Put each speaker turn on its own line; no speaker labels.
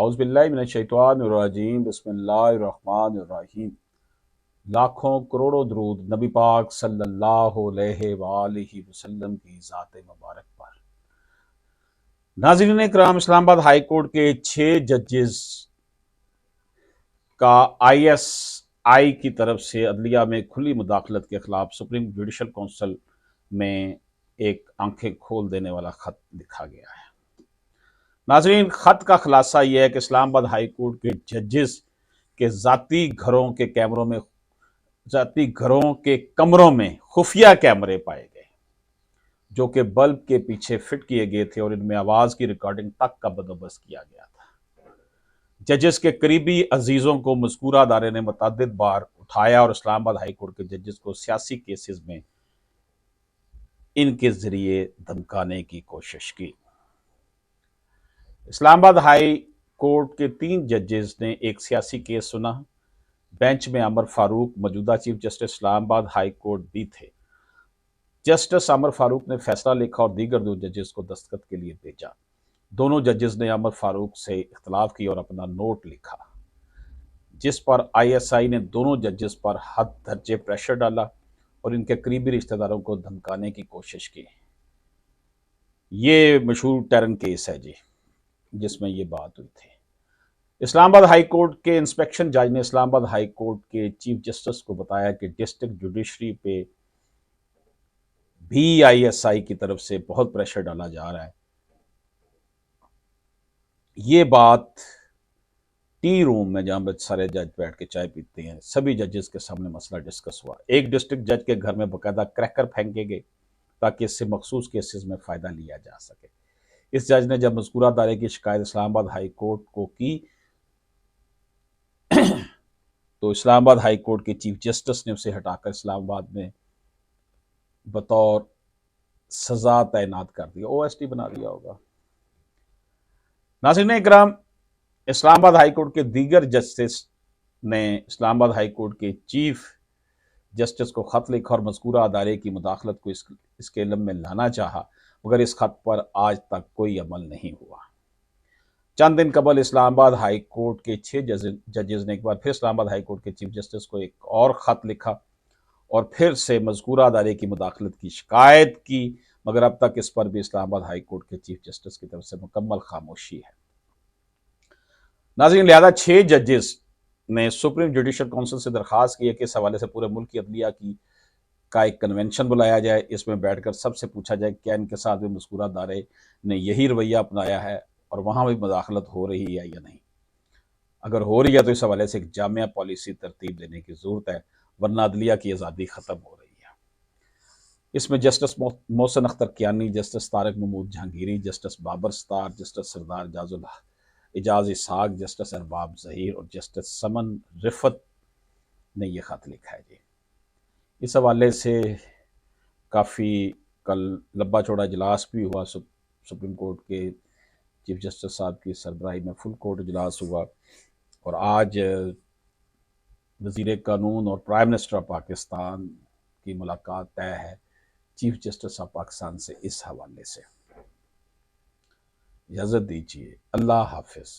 औज़ुबिल्लाहि मिनश्शैतानिर्रजीम बिस्मिल्लाहिर्रहमानिर्रहीम। लाखों करोड़ों दरूद नबी पाक सल्लल्लाहु अलैहि वालैहि वसल्लम की ज़ात मुबारक पर। नाज़रीन इकराम, इस्लामाबाद हाई कोर्ट के 6 जजेस का ISI की तरफ से अदलिया में खुली मुदाखलत के खिलाफ सुप्रीम जुडिशल काउंसिल में एक आंखें खोल देने वाला खत लिखा गया है। नाजरीन, खत का खुलासा यह है कि इस्लामाबाद हाई कोर्ट के जजेस के जाती घरों के कमरों में खुफिया कैमरे पाए गए, जो कि बल्ब के पीछे फिट किए गए थे और इनमें आवाज की रिकॉर्डिंग तक का बंदोबस्त किया गया था। जजेस के करीबी अजीजों को मज़कूरा अदारे ने मुतअद्दिद बार उठाया और इस्लामाबाद हाई कोर्ट के जजेस को सियासी केसेस में इनके जरिए धमकाने की कोशिश की। इस्लामाबाद हाई कोर्ट के 3 जजेस ने एक सियासी केस सुना। बेंच में अमर फारूक, मौजूदा chief justice Islamabad high court भी थे। जस्टिस अमर फारूक ने फैसला लिखा और दीगर 2 जजेस को दस्तखत के लिए भेजा। दोनों जजेस ने अमर फारूक से इख्तलाफ किया और अपना नोट लिखा, जिस पर ISI ने दोनों जजेस पर हद दर्जे प्रेशर डाला और इनके करीबी रिश्तेदारों को धमकाने की कोशिश की। ये मशहूर टेरन केस है जी, जिसमें ये बात हुई थी। इस्लामाबाद हाई कोर्ट के इंस्पेक्शन जज ने इस्लामाबाद हाई कोर्ट के चीफ जस्टिस को बताया कि डिस्ट्रिक्ट जुडिशरी पे भी ISI की तरफ से बहुत प्रेशर डाला जा रहा है। ये बात टी रूम में, जहां पर सारे जज बैठ के चाय पीते हैं, सभी जजेस के सामने मसला डिस्कस हुआ। एक डिस्ट्रिक्ट जज के घर में बाकायदा क्रैकर फेंके गए ताकि इससे मखसूस केसेस में फ़ायदा लिया जा सके। इस जज ने जब मज़कूरा दायरे की शिकायत इस्लामाबाद हाई कोर्ट को की तो इस्लामाबाद हाई कोर्ट के चीफ जस्टिस ने उसे हटाकर इस्लामाबाद में बतौर सजा तैनात कर दिया, OST बना दिया होगा। नाज़रीन इकराम, इस्लामाबाद हाई कोर्ट के दीगर जस्टिस ने इस्लामाबाद हाई कोर्ट के चीफ जस्टिस को खत लिखा और मज़कूरा अदारे की मुदाखलत को इसके इल्म में लाना चाहा, मगर इस खत पर आज तक कोई अमल नहीं हुआ। चंद दिन कबल इस्लामाबाद हाई कोर्ट के 6 जजेस ने एक बार फिर इस्लामाबाद हाई कोर्ट के चीफ जस्टिस को एक और खत लिखा और फिर से मज़कूरा अदारे की मुदाखलत की शिकायत की, मगर अब तक इस पर भी इस्लामाबाद हाई कोर्ट के चीफ जस्टिस की तरफ से मुकम्मल खामोशी है। नाज़रीन, लिहाजा 6 जजेस ने सुप्रीम जुडिशल काउंसिल से दरख्वास्त की है कि इस हवाले से पूरे मुल्क की अदलिया का एक कन्वेंशन बुलाया जाए। इसमें बैठकर सबसे पूछा जाए क्या इनके साथ भी मज़कूरा अदारे ने यही रवैया अपनाया है और वहाँ भी मुदाखलत हो रही है या नहीं। अगर हो रही है तो इस हवाले से एक जामिया पॉलिसी तरतीब देने की ज़रूरत है, वरना अदलिया की आज़ादी ख़त्म हो रही है। इसमें justice Mohsin Akhtar Kiyani, justice Tariq Mahmood Jahangiri, justice Babar Sattar, justice Sardar Ejaz Ishaq, justice Arbab Zaheer और जस्टिस समन रिफत ने यह खत लिखा है जी। इस हवाले से काफ़ी कल लंबा चौड़ा इजलास भी हुआ। सुप्रीम कोर्ट के चीफ जस्टिस साहब की सरबराही में फुल कोर्ट इजलास हुआ और आज वज़ीर कानून और प्राइम मिनिस्टर ऑफ पाकिस्तान की मुलाकात तय है चीफ जस्टिस ऑफ पाकिस्तान से। इस हवाले से इजाज़त दीजिए। अल्लाह हाफिज़।